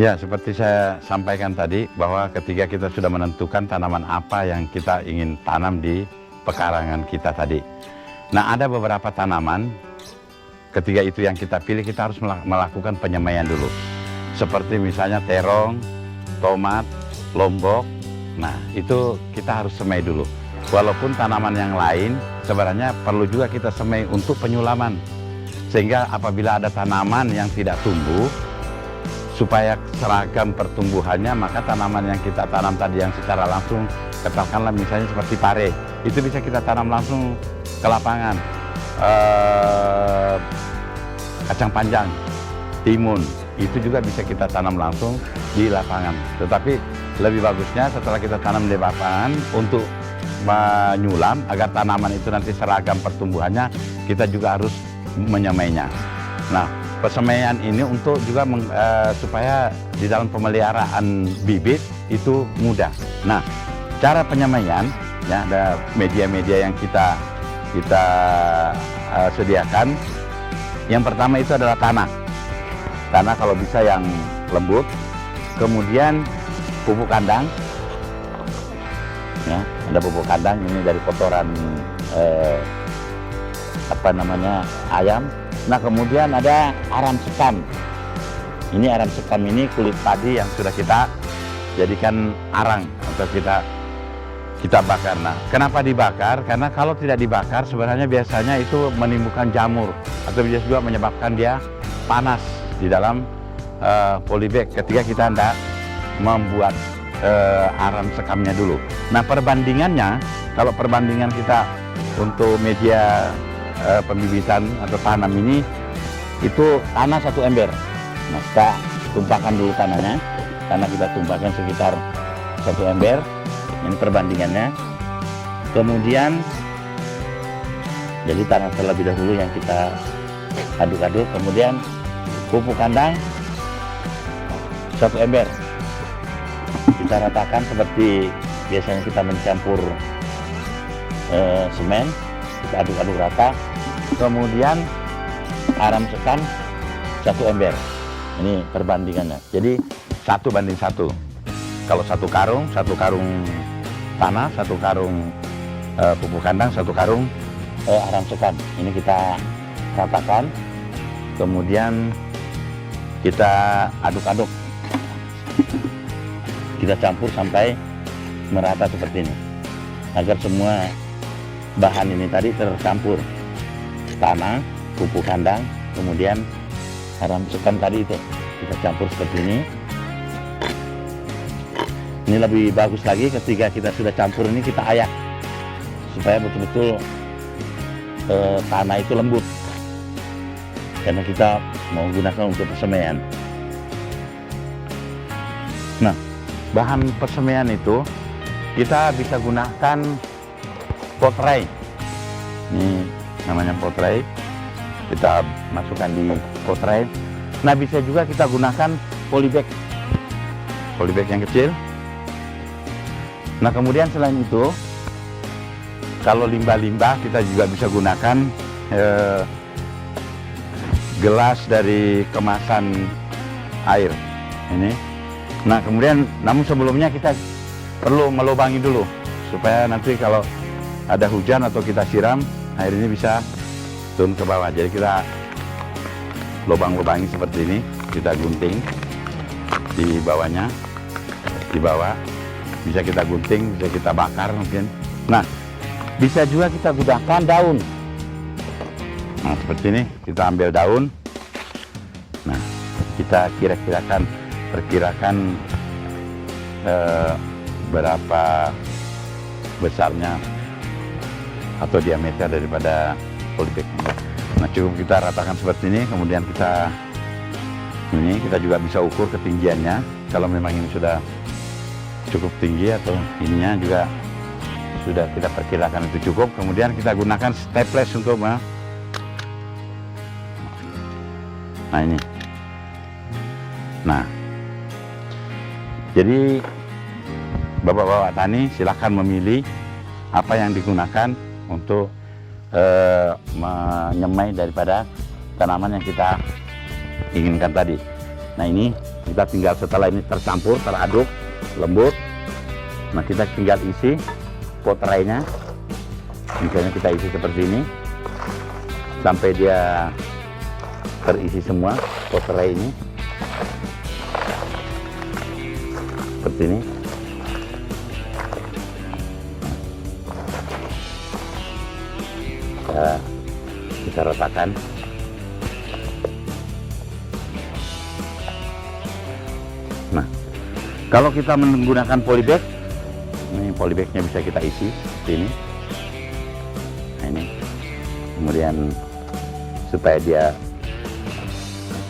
Ya, seperti saya sampaikan tadi bahwa ketika kita sudah menentukan tanaman apa yang kita ingin tanam di pekarangan kita tadi. Nah, ada beberapa tanaman ketika itu yang kita pilih, kita harus melakukan penyemaian dulu. Seperti misalnya terong, tomat, lombok. Nah, itu kita harus semai dulu. Walaupun tanaman yang lain sebenarnya perlu juga kita semai untuk penyulaman. Sehingga apabila ada tanaman yang tidak tumbuh, supaya seragam pertumbuhannya, maka tanaman yang kita tanam tadi yang secara langsung, katakanlah misalnya seperti pare, itu bisa kita tanam langsung ke lapangan. Kacang panjang, timun, itu juga bisa kita tanam langsung di lapangan. Tetapi lebih bagusnya setelah kita tanam di lapangan, untuk menyulam agar tanaman itu nanti seragam pertumbuhannya, kita juga harus menyemainya. Nah, persemaian ini untuk juga supaya di dalam pemeliharaan bibit itu mudah. Nah, cara penyemaian, ya, ada media-media yang kita sediakan. Yang pertama itu adalah tanah. Tanah kalau bisa yang lembut. Kemudian pupuk kandang. Ya, ada pupuk kandang ini dari kotoran ayam. Nah, kemudian ada aram sekam. Ini aram sekam ini kulit padi yang sudah kita jadikan arang atau kita bakar. Nah, kenapa dibakar? Karena kalau tidak dibakar sebenarnya biasanya itu menimbulkan jamur atau bisa juga menyebabkan dia panas di dalam polybag ketika kita hendak membuat aram sekamnya dulu. Nah, perbandingannya, kalau perbandingan kita untuk media pembibitan atau tanam ini, itu tanah 1 ember. Nah, kita tumpahkan dulu tanahnya. Tanah kita tumpahkan sekitar 1 ember. Ini perbandingannya. Kemudian, jadi tanah terlebih dahulu yang kita aduk-aduk. Kemudian pupuk kandang 1 ember. Kita ratakan seperti biasanya kita mencampur semen. Kita aduk-aduk rata. Kemudian aram sekam 1 ember. Ini perbandingannya. Jadi 1:1. Kalau 1 karung tanah, 1 karung pupuk kandang, 1 karung aram sekam. Ini kita ratakan. Kemudian kita aduk-aduk. Kita campur sampai merata seperti ini. Agar semua bahan ini tadi tercampur. Tanah, pupuk kandang, kemudian aram sekam tadi itu kita campur seperti ini. Ini lebih bagus lagi ketika kita sudah campur ini, kita ayak supaya betul-betul tanah itu lembut, karena kita mau gunakan untuk persemaian. Nah, bahan persemaian itu kita bisa gunakan potray. Ini namanya potray. Kita masukkan di potray. Nah, bisa juga kita gunakan polybag. Polybag yang kecil. Nah, kemudian selain itu, kalau limbah-limbah kita juga bisa gunakan gelas dari kemasan air ini. Nah, kemudian namun sebelumnya kita perlu melubangi dulu supaya nanti kalau ada hujan atau kita siram, air ini bisa turun ke bawah. Jadi kita lubang-lubangi seperti ini, kita gunting di bawahnya, di bawah. Bisa kita gunting, bisa kita bakar mungkin. Nah, bisa juga kita gunakan daun. Nah, seperti ini, kita ambil daun. Nah, kita perkirakan berapa besarnya atau diameter daripada polybag. Nah, cukup kita ratakan seperti ini, kemudian kita juga bisa ukur ketinggiannya. Kalau memang ini sudah cukup tinggi atau ininya juga sudah kita perkirakan itu cukup, kemudian kita gunakan staples untuk nah ini. Nah, jadi bapak-bapak tani silakan memilih apa yang digunakan untuk menyemai daripada tanaman yang kita inginkan tadi. Nah, ini Kita tinggal setelah ini tercampur, teraduk, lembut. Nah, kita tinggal isi potrainya. Misalnya kita isi seperti ini sampai dia terisi semua potrai ini. Seperti ini. Kita ratakan. Nah, kalau kita menggunakan polybag, ini polybagnya bisa kita isi seperti ini. Nah, ini kemudian supaya dia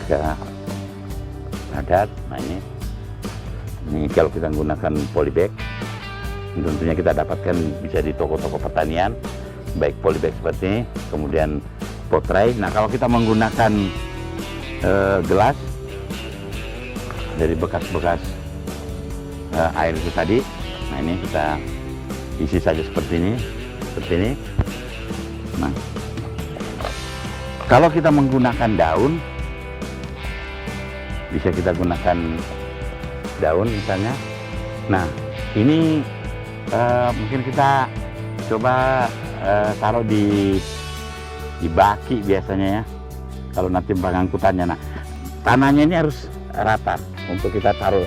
agak padat. Nah, ini kalau kita menggunakan polybag, tentunya kita dapatkan bisa di toko-toko pertanian, baik polybag seperti ini, kemudian potrai. Nah, kalau kita menggunakan gelas dari bekas-bekas air itu tadi, nah ini kita isi saja seperti ini, Nah, kalau kita menggunakan daun, bisa kita gunakan daun misalnya. Nah, ini mungkin kita coba taruh di baki biasanya ya, kalau nanti pengangkutannya. Nah, tanahnya ini harus rata untuk kita taruh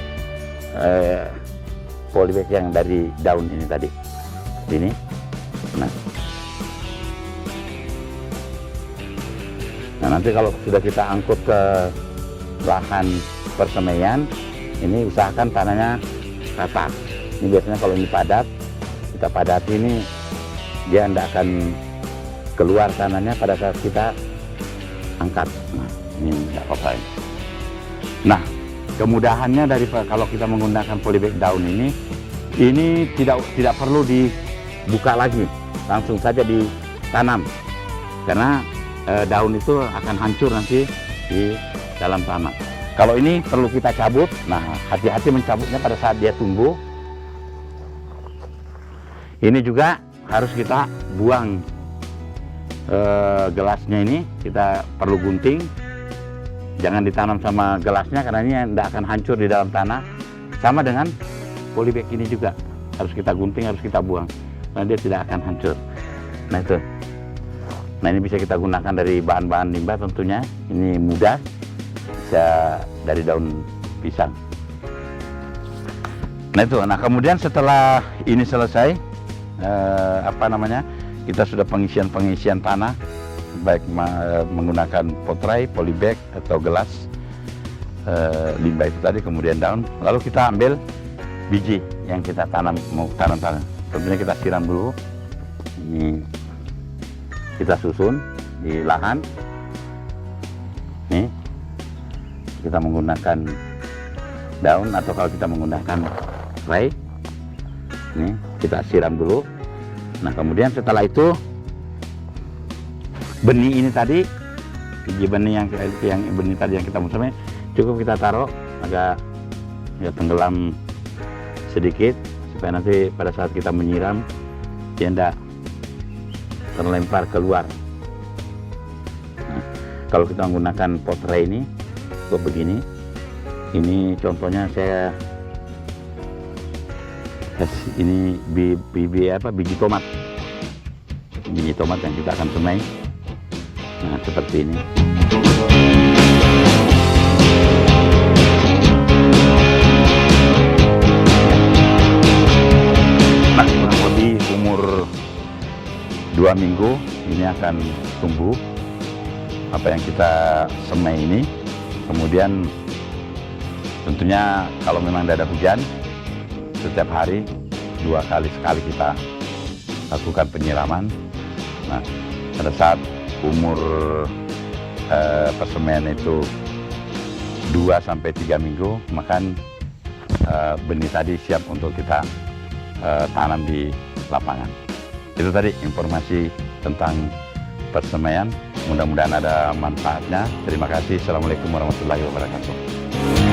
polybag yang dari daun ini tadi. Ini. Nah, nanti kalau sudah kita angkut ke lahan persemaian, ini usahakan tanahnya rata. Ini biasanya kalau ini padat, kita padati ini, dia tidak akan keluar tanahnya pada saat kita angkat. Nah, ini tidak apa-apa. Nah, kemudahannya dari kalau kita menggunakan polybag daun ini tidak perlu dibuka lagi, langsung saja ditanam, karena daun itu akan hancur nanti di dalam tanah. Kalau ini perlu kita cabut. Nah, hati-hati mencabutnya pada saat dia tumbuh. Ini juga harus kita buang gelasnya ini, kita perlu gunting. Jangan ditanam sama gelasnya karena ini tidak akan hancur di dalam tanah. Sama dengan polybag ini juga harus kita gunting, harus kita buang karena dia tidak akan hancur. Nah, itu. Nah, ini bisa kita gunakan dari bahan-bahan limbah tentunya. Ini mudah, bisa dari daun pisang. Nah, itu. Nah, kemudian setelah ini selesai, kita sudah pengisian tanah, baik menggunakan potrai, polybag atau gelas limbah itu tadi, kemudian daun. Lalu kita ambil biji yang kita mau tanam. Tentunya kita siram dulu. Ini kita susun di lahan. Nih, kita menggunakan daun atau kalau kita menggunakan spray, ini kita siram dulu. Nah, kemudian setelah itu benih ini tadi, biji benih yang benih tadi yang kita musimnya, cukup kita taruh agak ya tenggelam sedikit supaya nanti pada saat kita menyiram dia tidak terlempar keluar. Nah, kalau kita menggunakan potrai ini begini, ini contohnya saya ini biji tomat yang kita akan semai. Nah, seperti ini. Nah, kurang lebih umur 2 minggu ini akan tumbuh apa yang kita semai ini. Kemudian tentunya kalau memang tidak ada hujan, setiap hari 2 kali sekali kita lakukan penyiraman. Nah, pada saat umur persemaian itu 2-3 minggu, maka benih tadi siap untuk kita tanam di lapangan. Itu tadi informasi tentang persemaian. Mudah-mudahan ada manfaatnya. Terima kasih. Assalamualaikum warahmatullahi wabarakatuh.